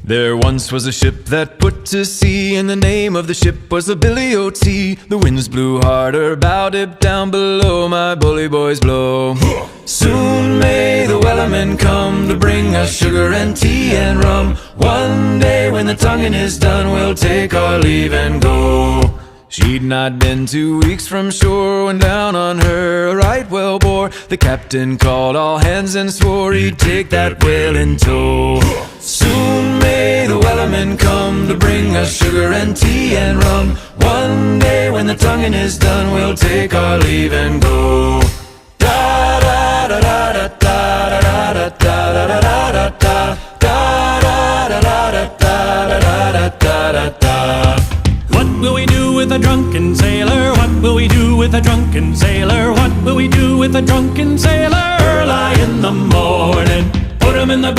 There once was a ship that put to sea, and the name of the ship was the Billy O.T. The winds blew harder, bowed it down below, my bully boys blow. Soon may the wellerman come to bring us sugar and tea and rum. One day when the tonguing is done, we'll take our leave and go. She'd not been 2 weeks from shore when down on her a right whale bore. The captain called all hands and swore he'd take that whale in tow. Soon may the wellerman come to bring us sugar and tea and rum. One day when the tonguing is done, we'll take our leave and go. Da da da da da da da da da da da da da da da da da. What will we do with a drunken sailor? What will we do with a drunken sailor? What will we do with a drunken sailor? Early in the morning, put him in the